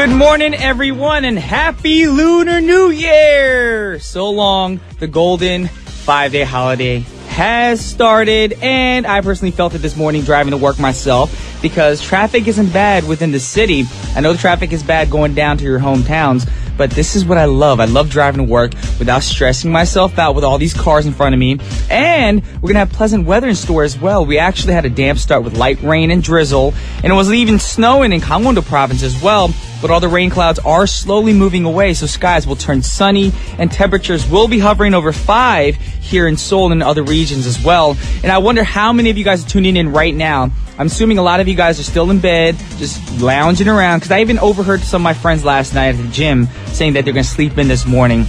Good morning, everyone, and happy Lunar New Year! So long, the golden 5-day holiday has started, and I personally felt it this morning driving to work myself because traffic isn't bad within the city. I know the traffic is bad going down to your hometowns, but this is what I love. I love driving to work without stressing myself out with all these cars in front of me. And we're going to have pleasant weather in store as well. We actually had a damp start with light rain and drizzle, and it was even snowing in Gangwon-do province as well. But all the rain clouds are slowly moving away, so skies will turn sunny and temperatures will be hovering over 5 here in Seoul and other regions as well. And I wonder how many of you guys are tuning in right now. I'm assuming a lot of you guys are still in bed, just lounging around, because I even overheard some of my friends last night at the gym saying that they're going to sleep in this morning.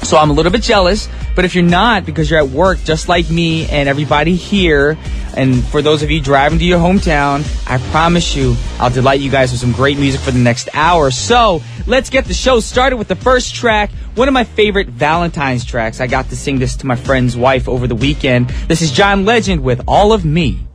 So I'm a little bit jealous, but if you're not, because you're at work just like me and everybody here, and for those of you driving to your hometown, I promise you I'll delight you guys with some great music for the next hour. So let's get the show started with the first track, one of my favorite Valentine's tracks. I got to sing this to my friend's wife over the weekend. This is John Legend with All of Me.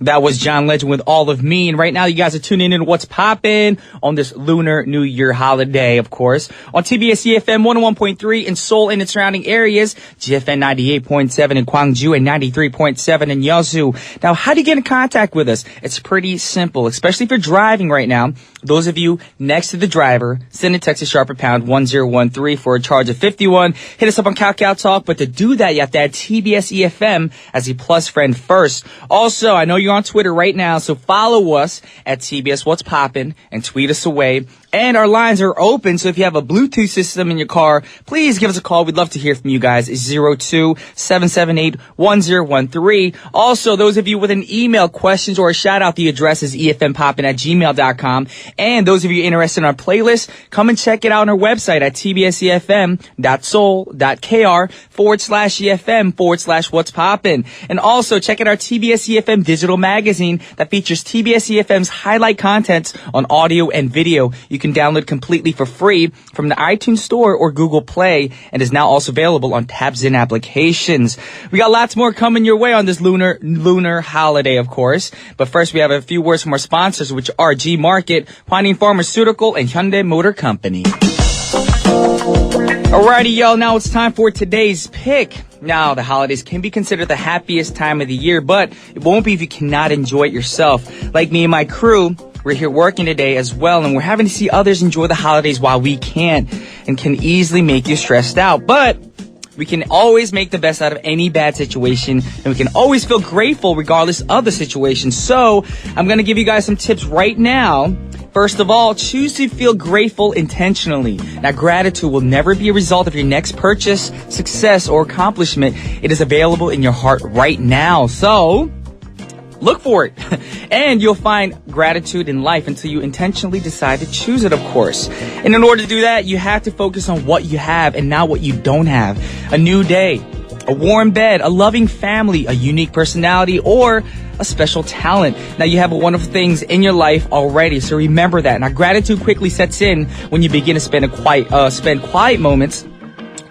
That was John Legend with All of Me. And right now you guys are tuning in to What's Poppin' on this Lunar New Year holiday, of course. On TBS efm 101.3 in Seoul and its surrounding areas, GFN 98.7 in Gwangju and 93.7 in Yeosu. Now, how do you get in contact with us? It's pretty simple, especially if you're driving right now. Those of you next to the driver, send a text to sharper pound 1013 for a charge of 51. Hit us up on Kakao Talk, but to do that, you have to add TBS efm as a plus friend first. Also, I know you're on Twitter right now, so follow us at TBS What's Poppin' and tweet us away. And our lines are open, so if you have a Bluetooth system in your car, please give us a call. We'd love to hear from you guys. It's 02-778-1013. Also, those of you with an email, questions, or a shout-out, the address is efmpoppin@gmail.com. And those of you interested in our playlist, come and check it out on our website at tbsefm.soul.kr/efm/what's poppin'. And also, check out our TBS EFM digital magazine that features TBS EFM's highlight contents on audio and video. You can download completely for free from the iTunes Store or Google Play, and is now also available on Tabs-in applications. We got lots more coming your way on this lunar holiday, of course. But first, we have a few words from our sponsors, which are G Market, Hwanin Pharmaceutical, and Hyundai Motor Company. Alrighty, y'all. Now it's time for today's pick. Now, the holidays can be considered the happiest time of the year, but it won't be if you cannot enjoy it yourself. Like me and my crew, we're here working today as well, and we're having to see others enjoy the holidays while we can't, and can easily make you stressed out. But we can always make the best out of any bad situation, and we can always feel grateful regardless of the situation. So I'm going to give you guys some tips right now. First of all, choose to feel grateful intentionally. Now, gratitude will never be a result of your next purchase, success, or accomplishment. It is available in your heart right now. So look for it. And you'll find gratitude in life until you intentionally decide to choose it, of course. And in order to do that, you have to focus on what you have and not what you don't have. A new day, a warm bed, a loving family, a unique personality, or a special talent. Now, you have wonderful things in your life already, so remember that. Now, gratitude quickly sets in when you begin to spend quiet moments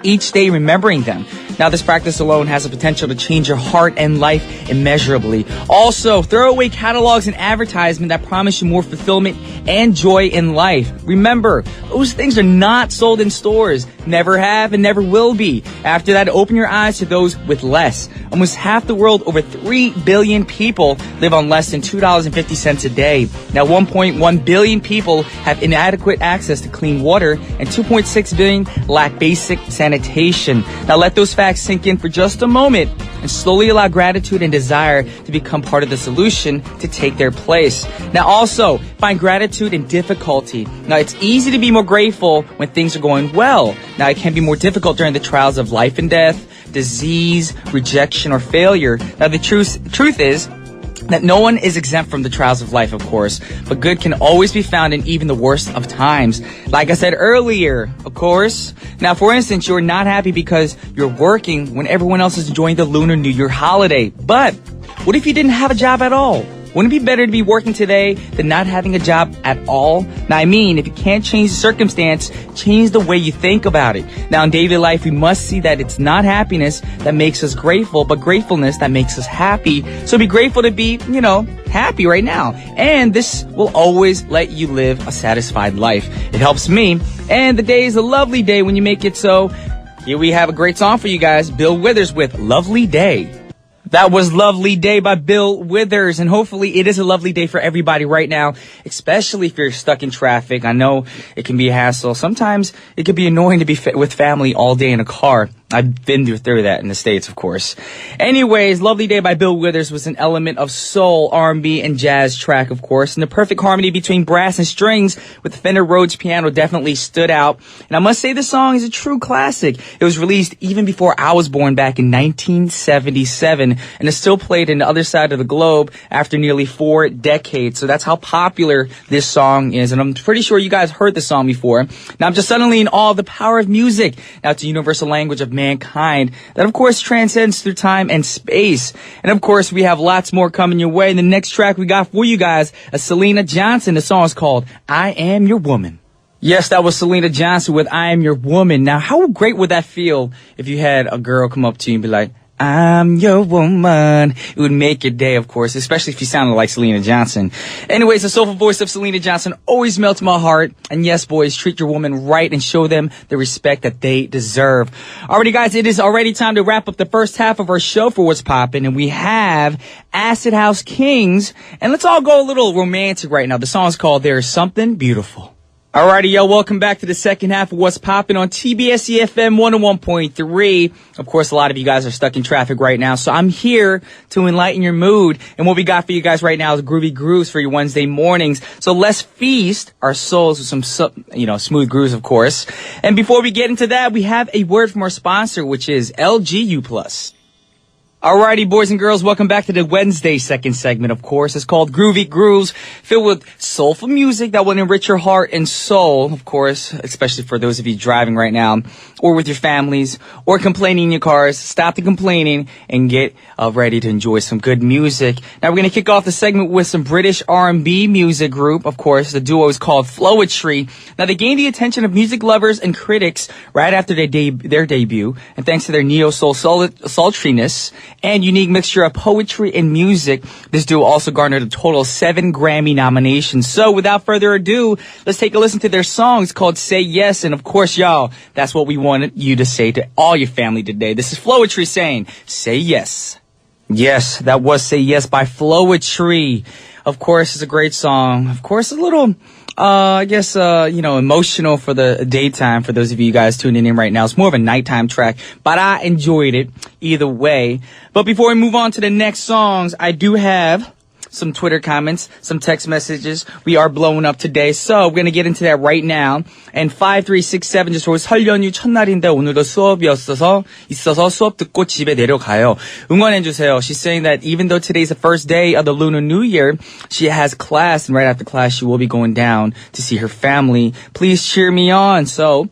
each day remembering them. Now, this practice alone has the potential to change your heart and life immeasurably. Also, throw away catalogs and advertisement that promise you more fulfillment and joy in life. Remember, those things are not sold in stores, never have and never will be. After that, open your eyes to those with less. Almost half the world, over 3 billion people, live on less than $2.50 a day. Now, 1.1 billion people have inadequate access to clean water, and 2.6 billion lack basic sanitation. Now, let those facts sink in for just a moment and slowly allow gratitude and desire to become part of the solution to take their place. Now, also, find gratitude in difficulty. Now, it's easy to be more grateful when things are going well. Now, it can be more difficult during the trials of life and death, disease, rejection, or failure. Now, the truth is that no one is exempt from the trials of life, of course, but good can always be found in even the worst of times. Like I said earlier, of course. Now, for instance, you're not happy because you're working when everyone else is enjoying the Lunar New Year holiday. But what if you didn't have a job at all? Wouldn't it be better to be working today than not having a job at all? Now, I mean, if you can't change the circumstance, change the way you think about it. Now, in daily life, we must see that it's not happiness that makes us grateful, but gratefulness that makes us happy. So be grateful to be, happy right now. And this will always let you live a satisfied life. It helps me. And the day is a lovely day when you make it so. Here we have a great song for you guys. Bill Withers with Lovely Day. That was Lovely Day by Bill Withers, and hopefully it is a lovely day for everybody right now, especially if you're stuck in traffic. I know it can be a hassle. Sometimes it can be annoying to be with family all day in a car. I've been through that in the States, of course. Anyways, Lovely Day by Bill Withers was an element of soul, R&B, and jazz track, of course. And the perfect harmony between brass and strings with the Fender Rhodes piano definitely stood out. And I must say this song is a true classic. It was released even before I was born back in 1977 and is still played in the other side of the globe after nearly 4 decades. So that's how popular this song is. And I'm pretty sure you guys heard this song before. Now I'm just suddenly in awe of the power of music. Now it's a universal language of mankind that of course transcends through time and space. And of course we have lots more coming your way. And the next track we got for you guys is Selena Johnson. The song is called I Am Your Woman. Yes, that was Selena Johnson with I Am Your Woman. Now how great would that feel if you had a girl come up to you and be like, I'm your woman. It would make your day, of course, especially if you sounded like Selena Johnson. Anyways, the soulful voice of Selena Johnson always melts my heart. And yes, boys, treat your woman right and show them the respect that they deserve. Alrighty, guys, it is already time to wrap up the first half of our show for What's Poppin'. And we have Acid House Kings. And let's all go a little romantic right now. The song's called There Is Something Beautiful. Alrighty, yo, welcome back to the second half of What's Poppin' on TBS efm 101.3. Of course, a lot of you guys are stuck in traffic right now, so I'm here to enlighten your mood. And what we got for you guys right now is groovy grooves for your Wednesday mornings. So let's feast our souls with some, smooth grooves, of course. And before we get into that, we have a word from our sponsor, which is LGU+. Alrighty, boys and girls, welcome back to the Wednesday second segment, of course. It's called Groovy Grooves, filled with soulful music that will enrich your heart and soul, of course, especially for those of you driving right now, or with your families, or complaining in your cars. Stop the complaining and get ready to enjoy some good music. Now, we're going to kick off the segment with some British R&B music group, of course. The duo is called Flowetry. Now, they gained the attention of music lovers and critics right after their debut, and thanks to their neo-soul sultriness and unique mixture of poetry and music, this duo also garnered a total of 7 Grammy nominations. So without further ado, let's take a listen to their song. It's called Say Yes. And of course, y'all, that's what we wanted you to say to all your family today. This is Flowetry saying, Say Yes. Yes, that was Say Yes by Flowetry. Of course, it's a great song. Of course, a little emotional for the daytime for those of you guys tuning in right now. It's more of a nighttime track, but I enjoyed it either way. But before we move on to the next songs, I do have some Twitter comments, some text messages. We are blowing up today, so we're going to get into that right now. And 5367 just wrote, 설 연휴 첫날인데 오늘도 수업이었어서 수업 듣고 집에 내려가요. 응원해주세요. She's saying that even though today's the first day of the Lunar New Year, she has class, and right after class she will be going down to see her family. Please cheer me on. So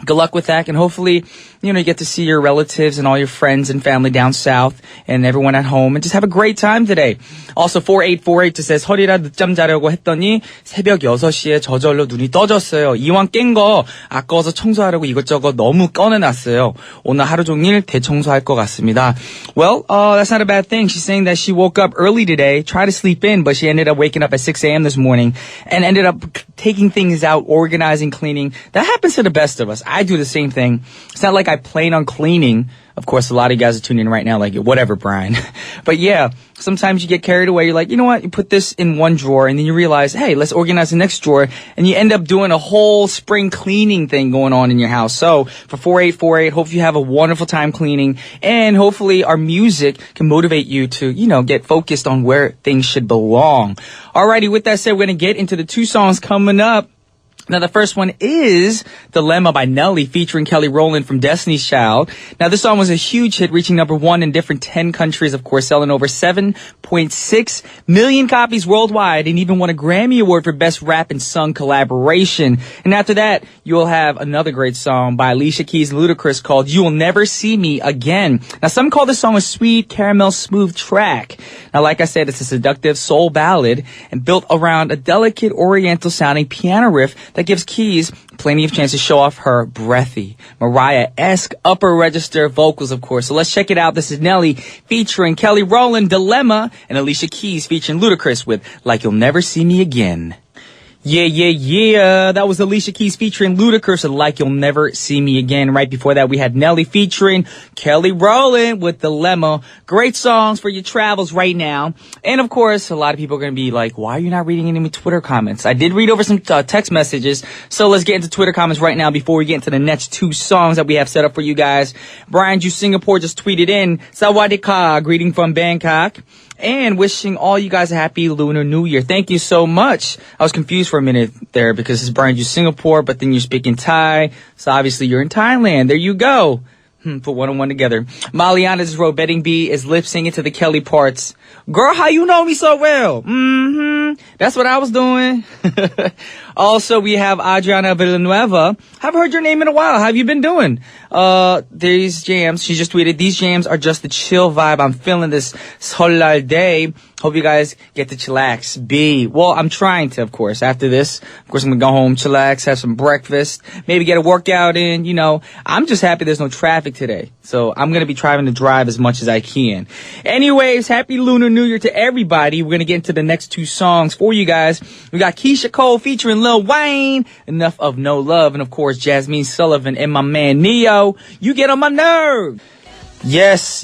good luck with that, and hopefully, you get to see your relatives and all your friends and family down south and everyone at home and just have a great time today. Also, 4848 just says, 허리라 늦잠 자려고 했더니 새벽 6시에 저절로 눈이 떠졌어요. 이왕 깬 거 아까워서 청소하려고 이것저것 너무 꺼내놨어요. 오늘 하루 종일 대청소할 것 같습니다. Well, that's not a bad thing. She's saying that she woke up early today, tried to sleep in, but she ended up waking up at 6 a.m. this morning and ended up taking things out, organizing, cleaning. That happens to the best of us. I do the same thing. It's not like I plan on cleaning. Of course, a lot of you guys are tuning in right now like, whatever, Brian. But yeah, sometimes you get carried away. You're like, you know what? You put this in one drawer and then you realize, hey, let's organize the next drawer. And you end up doing a whole spring cleaning thing going on in your house. So for 4848, hope you have a wonderful time cleaning. And hopefully our music can motivate you to, get focused on where things should belong. Alrighty, with that said, we're going to get into the 2 songs coming up. Now, the first one is Dilemma by Nelly featuring Kelly Rowland from Destiny's Child. Now, this song was a huge hit, reaching number 1 in different 10 countries, of course, selling over 7.6 million copies worldwide, and even won a Grammy Award for Best Rap and Sung Collaboration. And after that, you'll have another great song by Alicia Keys and Ludacris called You Will Never See Me Again. Now, some call this song a sweet, caramel, smooth track. Now, like I said, it's a seductive soul ballad and built around a delicate oriental-sounding piano riff that gives Keys plenty of chance to show off her breathy, Mariah-esque upper register vocals, of course. So let's check it out. This is Nelly featuring Kelly Rowland, Dilemma, and Alicia Keys featuring Ludacris with Like You'll Never See Me Again. Yeah. That was Alicia Keys featuring Ludacris and Like You'll Never See Me Again. Right before that, we had Nelly featuring Kelly Rowland with Dilemma. Great songs for your travels right now. And of course, a lot of people are going to be like, why are you not reading any Twitter comments? I did read over some text messages. So let's get into Twitter comments right now before we get into the next 2 songs that we have set up for you guys. Brian Ju Singapore just tweeted in, Sawadee ka, greeting from Bangkok. And wishing all you guys a happy Lunar New Year. Thank you so much. I was confused for a minute there because it's Brian Ju Singapore, but then you're speaking Thai. So obviously you're in Thailand. There you go. Put one and one together. Maliana's wrote, Betting B is lip singing to the Kelly parts. Girl, how you know me so well? That's what I was doing. Also, we have Adriana Villanueva. Haven't heard your name in a while. How have you been doing? These jams, she just tweeted, these jams are just the chill vibe I'm feeling this Solal day. Hope you guys get to chillax. B. Well, I'm trying to, of course. After this, of course, I'm going to go home, chillax, have some breakfast, maybe get a workout in. You know, I'm just happy there's no traffic today. So I'm going to be trying to drive as much as I can. Anyways, happy Lunar New Year to everybody. We're going to get into the next 2 songs for you guys. We got Keisha Cole featuring Lil Wayne, Enough of No Love, and of course, Jasmine Sullivan and my man Neo, You Get On My Nerve. Yes.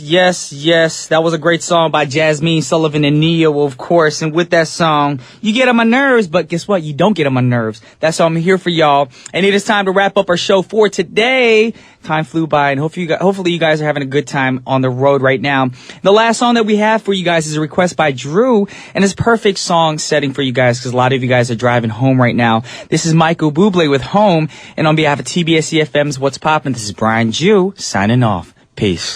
That was a great song by Jasmine Sullivan and Neo, of course. And with that song, you get on my nerves, but guess what? You don't get on my nerves. That's why I'm here for y'all. And it is time to wrap up our show for today. Time flew by, and hopefully you guys are having a good time on the road right now. The last song that we have for you guys is a request by Drew, and it's perfect song setting for you guys because a lot of you guys are driving home right now. This is Michael Bublé with Home, and on behalf of TBS efm's What's Poppin', this is Brian Ju signing off. Peace.